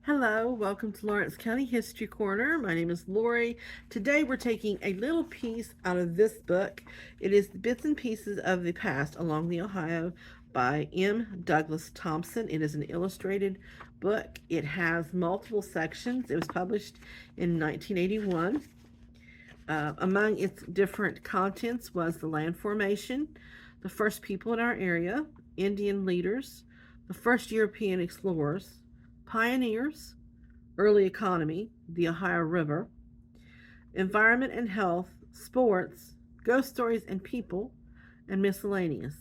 Hello, welcome to Lawrence County History Corner. My name is Lori. Today we're taking a little piece out of this book. It is the Bits and Pieces of the Past Along the Ohio by M. Douglas Thompson. It is an illustrated book. It has multiple sections. It was published in 1981. Among its different contents was the land formation, the first people in our area, Indian leaders, the first European explorers, pioneers, early economy, the Ohio River, environment and health, sports, ghost stories and people, and miscellaneous.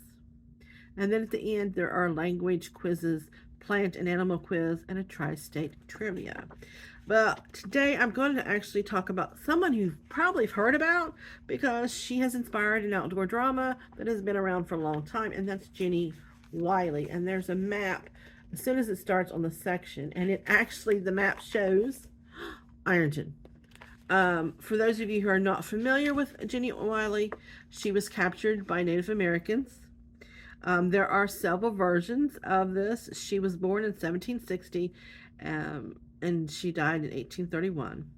And then at the end, there are language quizzes, plant and animal quiz, and a tri state trivia. But today I'm going to actually talk about someone you've probably heard about because she has inspired an outdoor drama that has been around for a long time, and that's Jenny Wiley. And there's a map as soon as it starts on the section, and the map shows Ironton. For those of you who are not familiar with Jenny Wiley, she was captured by Native Americans. There are several versions of this. She was born in 1760, and she died in 1831.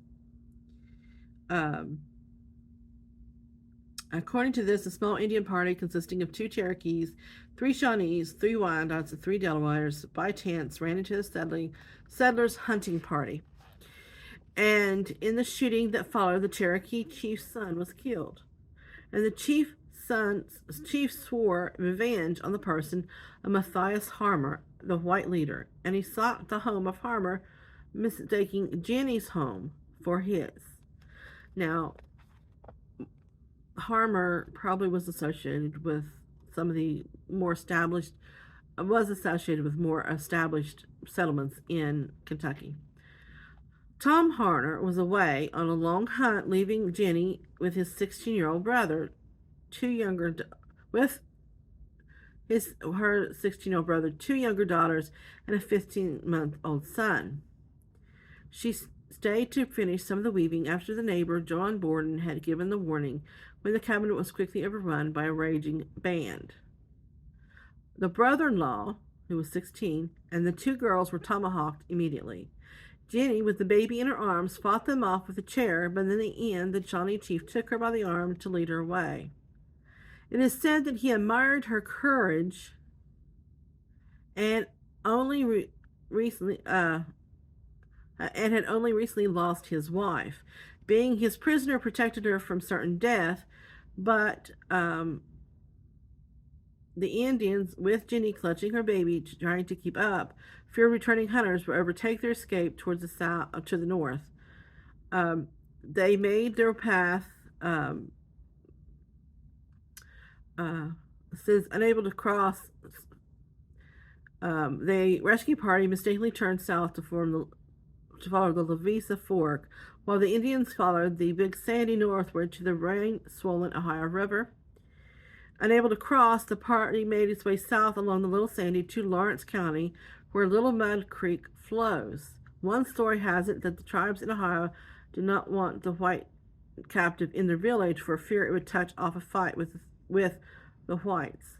According to this, a small Indian party consisting of 2 Cherokees, 3 Shawnees, 3 Wyandottes, and 3 Delawares by chance ran into the settlers' hunting party. And in the shooting that followed, the Cherokee chief's son was killed. And the chief swore revenge on the person of Matthias Harmer, the white leader, and he sought the home of Harmer, mistaking Jenny's home for his. Now, Harmer probably was associated with some of the more established, settlements in Kentucky. Tom Harner was away on a long hunt, leaving Jenny with his 16-year-old brother, her 16-year-old brother, 2 younger daughters, and a 15-month-old son. She stayed to finish some of the weaving after the neighbor, John Borden, had given the warning when the cabin was quickly overrun by a raging band. The brother-in-law, who was 16, and the 2 girls were tomahawked immediately. Jenny, with the baby in her arms, fought them off with a chair, but in the end, the Shawnee chief took her by the arm to lead her away. It is said that he admired her courage and had only recently lost his wife. Being his prisoner protected her from certain death, but the Indians, with Jenny clutching her baby, trying to keep up, feared returning hunters would overtake their escape towards the south, to the north. They made their path. Says unable to cross. The rescue party mistakenly turned south to follow the Lavisa Fork, while the Indians followed the Big Sandy northward to the rain-swollen Ohio River. Unable to cross, the party made its way south along the Little Sandy to Lawrence County, where Little Mud Creek flows. One story has it that the tribes in Ohio did not want the white captive in their village for fear it would touch off a fight with the whites.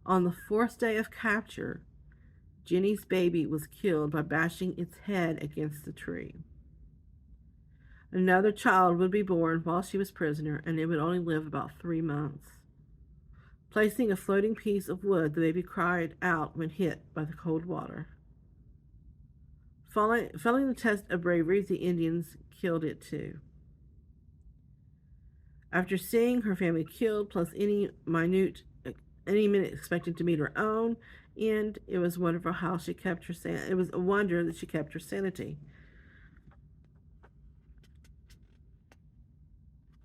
On the 4th day of capture, Jenny's baby was killed by bashing its head against the tree. Another child would be born while she was prisoner, and it would only live about 3 months. Placing a floating piece of wood, the baby cried out when hit by the cold water. Failing the test of bravery, the Indians killed it too. After seeing her family killed, plus any minute expected to meet her own end, it was wonderful how she kept her sanity. It was a wonder that she kept her sanity.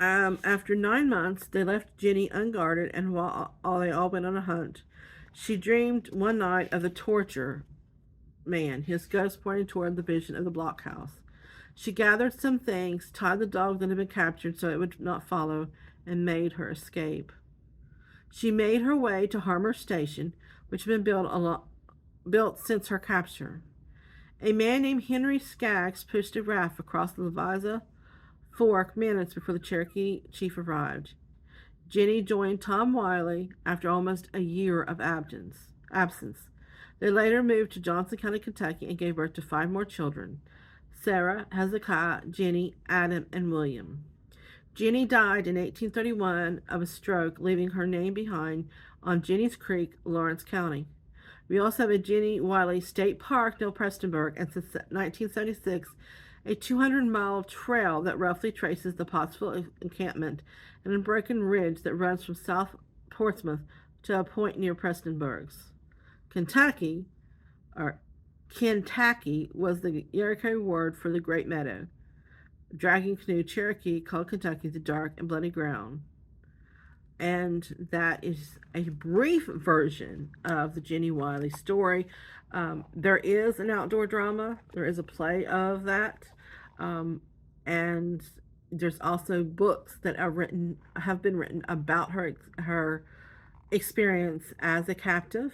After 9 months, they left Jenny unguarded, and while they all went on a hunt, she dreamed one night of the torture man, his ghost pointing toward the vision of the blockhouse. She gathered some things, tied the dog that had been captured so it would not follow, and made her escape. She made her way to Harmer Station, which had been built since her capture. A man named Henry Skaggs pushed a raft across the Lavisa Fork minutes before the Cherokee chief arrived. Jenny joined Tom Wiley after almost a year of absence. They later moved to Johnson County, Kentucky, and gave birth to 5 more children: Sarah, Hezekiah, Jenny, Adam, and William. Jenny died in 1831 of a stroke, leaving her name behind on Jenny's Creek, Lawrence County. We also have a Jenny Wiley State Park near Prestonburg, and since 1976, a 200-mile trail that roughly traces the Pottsville encampment and a broken ridge that runs from South Portsmouth to a point near Prestonburg's. Kentucky, or Kentucky, was the Iroquois word for the Great Meadow. Dragging Canoe Cherokee called Kentucky the Dark and Bloody Ground. And that is a brief version of the Jenny Wiley story. There is an outdoor drama. There is a play of that, and there's also books that have been written about her experience as a captive.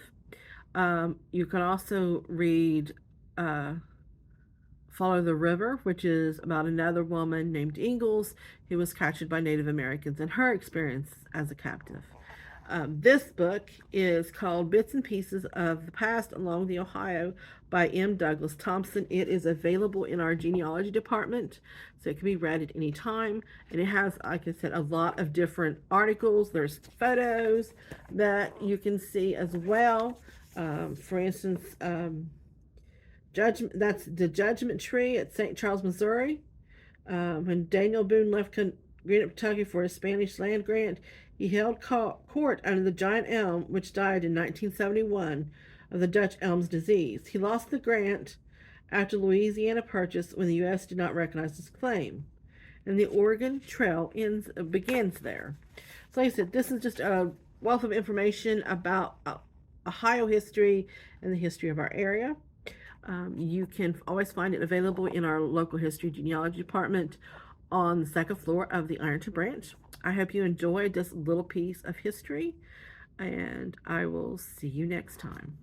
You can also read Follow the River, which is about another woman named Ingalls who was captured by Native Americans and her experience as a captive. This book is called Bits and Pieces of the Past Along the Ohio by M. Douglas Thompson. It is available in our genealogy department, so it can be read at any time. And it has, like I said, a lot of different articles. There's photos that you can see as well. For instance, that's the Judgment Tree at St. Charles, Missouri. When Daniel Boone left Greenup, Kentucky for a Spanish land grant, he held court under the giant elm, which died in 1971 of the Dutch elm's disease. He lost the grant after Louisiana Purchase when the U.S. did not recognize his claim. And the Oregon Trail begins there. So like I said, this is just a wealth of information about Ohio history and the history of our area. You can always find it available in our local history genealogy department on the second floor of the Ironton branch. I hope you enjoyed this little piece of history, and I will see you next time.